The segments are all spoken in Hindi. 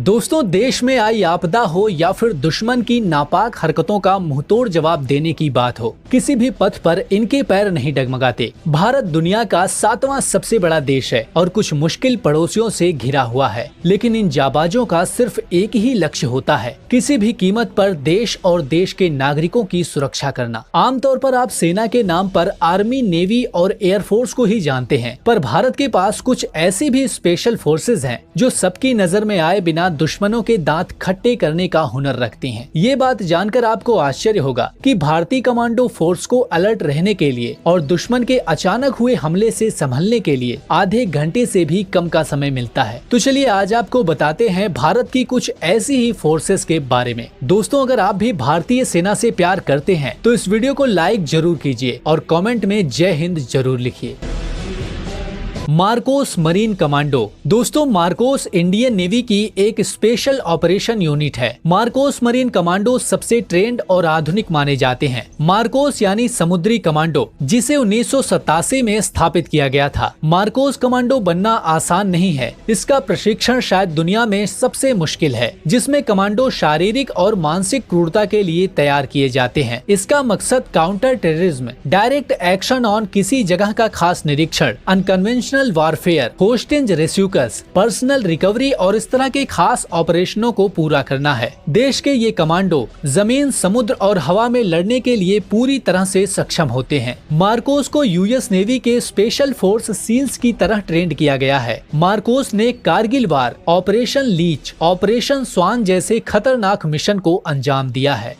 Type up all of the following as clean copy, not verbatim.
दोस्तों, देश में आई आपदा हो या फिर दुश्मन की नापाक हरकतों का मुंहतोड़ जवाब देने की बात हो, किसी भी पथ पर इनके पैर नहीं डगमगाते। भारत दुनिया का 7वां सबसे बड़ा देश है और कुछ मुश्किल पड़ोसियों से घिरा हुआ है, लेकिन इन जाबाजों का सिर्फ एक ही लक्ष्य होता है, किसी भी कीमत पर देश और देश के नागरिकों की सुरक्षा करना। आमतौर पर आप सेना के नाम पर आर्मी, नेवी और एयरफोर्स को ही जानते हैं, पर भारत के पास कुछ ऐसी भी स्पेशल फोर्सेज हैं जो सबकी नजर में आए बिना दुश्मनों के दांत खट्टे करने का हुनर रखती हैं। ये बात जानकर आपको आश्चर्य होगा कि भारतीय कमांडो फोर्स को अलर्ट रहने के लिए और दुश्मन के अचानक हुए हमले से संभलने के लिए आधे घंटे से भी कम का समय मिलता है। तो चलिए आज आपको बताते हैं भारत की कुछ ऐसी ही फोर्सेस के बारे में। दोस्तों, अगर आप भी भारतीय सेना से प्यार करते हैं तो इस वीडियो को लाइक जरूर कीजिए और कमेंट में जय हिंद जरूर लिखिए। Marcos marine commando. दोस्तों, मार्कोस इंडियन नेवी की एक स्पेशल ऑपरेशन यूनिट है। मार्कोस मरीन कमांडो सबसे ट्रेंड और आधुनिक माने जाते हैं। मार्कोस यानी समुद्री कमांडो, जिसे 1987 में स्थापित किया गया था। मार्कोस कमांडो बनना आसान नहीं है। इसका प्रशिक्षण शायद दुनिया में सबसे मुश्किल है, जिसमें कमांडो शारीरिक और मानसिक क्रूरता के लिए तैयार किए जाते हैं। इसका मकसद counter terrorism, direct action on किसी जगह का खास निरीक्षण, unconventional warfare, hostage rescues, personal recovery और इस तरह के खास ऑपरेशनों को पूरा करना है। देश के ये कमांडो जमीन, समुद्र और हवा में लड़ने के लिए पूरी तरह से सक्षम होते हैं। मार्कोस को यूएस नेवी के स्पेशल फोर्स सील्स की तरह ट्रेंड किया गया है। मार्कोस ने Kargil war, operation Leech, operation Swan जैसे खतरनाक मिशन को अंजाम दिया है।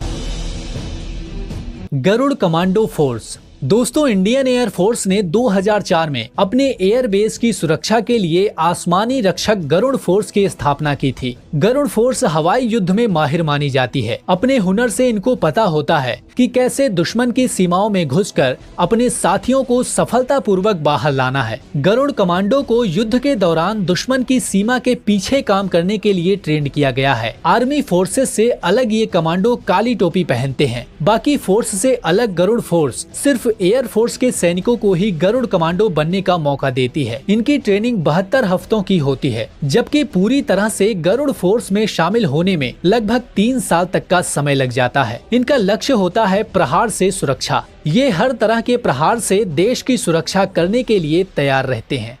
Garud commando force. दोस्तों, इंडियन एयर फोर्स ने 2004 में अपने एयर बेस की सुरक्षा के लिए आसमानी रक्षक गरुड़ फोर्स की स्थापना की थी। गरुड़ फोर्स हवाई युद्ध में माहिर मानी जाती है। अपने हुनर से इनको पता होता है कि कैसे दुश्मन की सीमाओं में घुसकर अपने साथियों को सफलतापूर्वक बाहर लाना है। गरुड़ कमांडो को युद्ध के दौरान दुश्मन की सीमा के पीछे काम करने के लिए ट्रेंड किया गया है। आर्मी फोर्सेस से अलग ये कमांडो काली टोपी पहनते हैं। बाकी फोर्स से अलग गरुड़ फोर्स सिर्फ एयर फोर्स के सैनिकों को ही गरुड़ कमांडो बनने का मौका देती है। इनकी ट्रेनिंग 72 हफ्तों की होती है, जबकि पूरी तरह से गरुड़ फोर्स में शामिल होने में लगभग 3 साल तक का समय लग जाता है। इनका लक्ष्य होता है प्रहार से सुरक्षा। ये हर तरह के प्रहार से देश की सुरक्षा करने के लिए तैयार रहते हैं।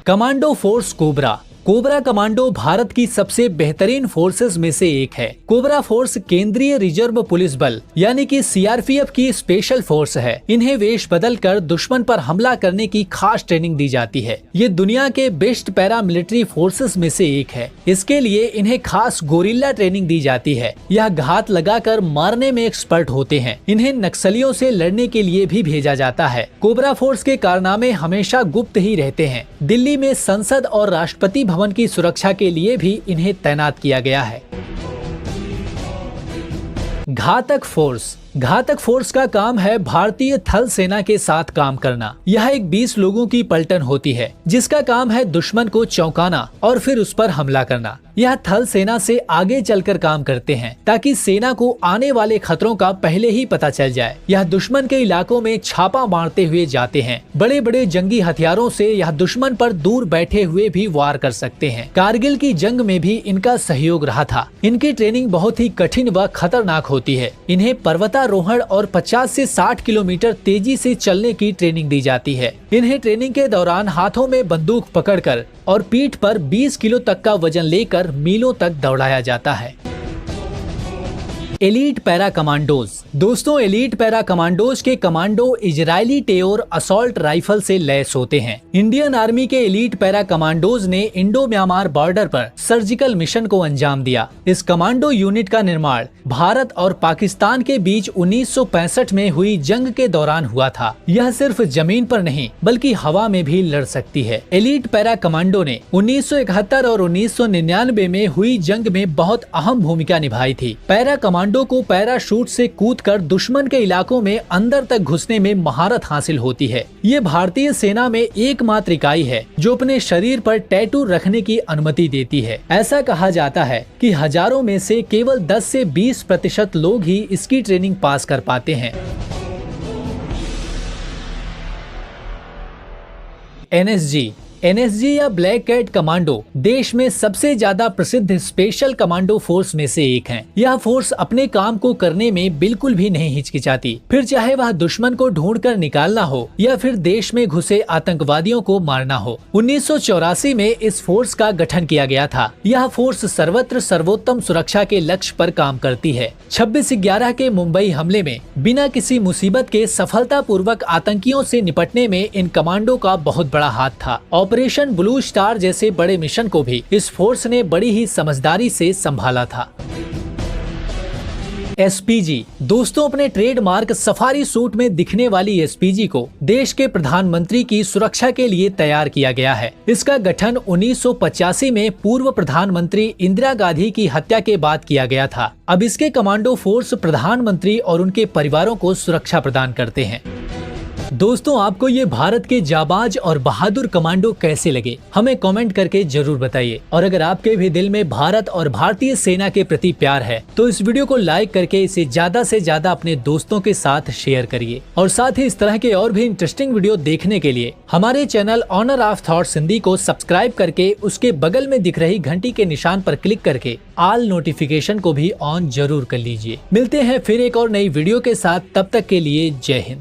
Commando force cobra. Cobra commando Bharat की सबसे बेहतरीन फोर्सेस में से एक है। कोबरा फोर्स केंद्रीय रिजर्व पुलिस बल यानी कि सीआरपीएफ की स्पेशल फोर्स है। इन्हें वेश बदलकर दुश्मन पर हमला करने की खास ट्रेनिंग दी जाती है। ये दुनिया के बेस्ट पैरामिलिट्री फोर्सेस में से एक है। इसके लिए इन्हें खास गोरिल्ला ट्रेनिंग दी जाती है। यह घात लगाकर मारने में एक्सपर्ट होते हैं। इन्हें नक्सलियों से लड़ने के लिए भी भेजा जाता है। कोबरा फोर्स के कारनामे हमेशा गुप्त ही रहते हैं। दिल्ली में संसद और राष्ट्रपति भवन की सुरक्षा के लिए भी इन्हें तैनात किया गया है। घातक फोर्स। घातक फोर्स का काम है भारतीय थल सेना के साथ काम करना। यह एक 20 लोगों की पलटन होती है, जिसका काम है दुश्मन को चौंकाना और फिर उस पर हमला करना। यह थल सेना से आगे चलकर काम करते हैं ताकि सेना को आने वाले खतरों का पहले ही पता चल जाए। यह दुश्मन के इलाकों में छापा मारते हुए जाते हैं। बड़े बड़े जंगी हथियारों से यह दुश्मन पर दूर बैठे हुए भी वार कर सकते हैं। कारगिल की जंग में भी इनका सहयोग रहा था। इनकी ट्रेनिंग बहुत ही कठिन व खतरनाक होती है। इन्हें पर्वतारोहण और 50 से 60 किलोमीटर तेजी से चलने की ट्रेनिंग दी जाती है। इन्हें ट्रेनिंग के दौरान हाथों में बंदूक पकड़कर और पीठ पर 20 किलो तक का वजन लेकर मीलों तक दौड़ाया जाता है। Elite para commandos. दोस्तों, एलीट पैरा कमांडोज के कमांडो इजरायली टेयोर असॉल्ट राइफल से लैस होते हैं। इंडियन आर्मी के एलीट पैरा कमांडोज ने इंडो म्यांमार बॉर्डर पर सर्जिकल मिशन को अंजाम दिया। इस कमांडो यूनिट का निर्माण भारत और पाकिस्तान के बीच 1965 में हुई जंग के दौरान हुआ था। यह सिर्फ जमीन पर नहीं बल्कि हवा में भी लड़ सकती है। एलीट पैरा कमांडो ने 1971 और 1999 में हुई जंग में बहुत अहम भूमिका निभाई थी। पैरा कमांडो को पैराशूट से कूदकर दुश्मन के इलाकों में अंदर तक घुसने में महारत हासिल होती है। ये भारतीय सेना में एकमात्र इकाई है जो अपने शरीर पर टैटू रखने की अनुमति देती है। ऐसा कहा जाता है कि हजारों में से केवल 10 से 20% लोग ही इसकी ट्रेनिंग पास कर पाते हैं। एनएसजी एनएसजी या ब्लैक कैट कमांडो देश में सबसे ज्यादा प्रसिद्ध स्पेशल कमांडो फोर्स में से एक है। यह फोर्स अपने काम को करने में बिल्कुल भी नहीं हिचकिचाती, फिर चाहे वह दुश्मन को ढूंढकर निकालना हो या फिर देश में घुसे आतंकवादियों को मारना हो। 1984 में इस फोर्स का गठन किया गया था। यह फोर्स सर्वत्र सर्वोत्तम सुरक्षा के लक्ष्य पर काम करती है। 26/11 के मुंबई हमले में बिना किसी मुसीबत के सफलतापूर्वक आतंकियों से निपटने में इन कमांडो का बहुत बड़ा हाथ था। ऑपरेशन ब्लू स्टार जैसे बड़े मिशन को भी इस फोर्स ने बड़ी ही समझदारी से संभाला था। एसपीजी दोस्तों, अपने ट्रेडमार्क सफारी सूट में दिखने वाली एसपीजी को देश के प्रधानमंत्री की सुरक्षा के लिए तैयार किया गया है। इसका गठन 1985 में पूर्व प्रधानमंत्री इंदिरा गांधी की हत्या के बाद किया गया था। अब इसके कमांडो फोर्स प्रधानमंत्री और उनके परिवारों को सुरक्षा प्रदान करते हैं। दोस्तों, आपको ये भारत के जाबाज और बहादुर कमांडो कैसे लगे, हमें कमेंट करके जरूर बताइए। और अगर आपके भी दिल में भारत और भारतीय सेना के प्रति प्यार है तो इस वीडियो को लाइक करके इसे ज्यादा से ज्यादा अपने दोस्तों के साथ शेयर करिए। और साथ ही इस तरह के और भी इंटरेस्टिंग वीडियो देखने के लिए हमारे channel honour of thoughts Hindi को सब्सक्राइब करके उसके बगल में दिख रही घंटी के निशान पर क्लिक करके ऑल नोटिफिकेशन को भी ऑन जरूर कर लीजिए। मिलते हैं फिर एक और नई वीडियो के साथ, तब तक के लिए जय हिंद।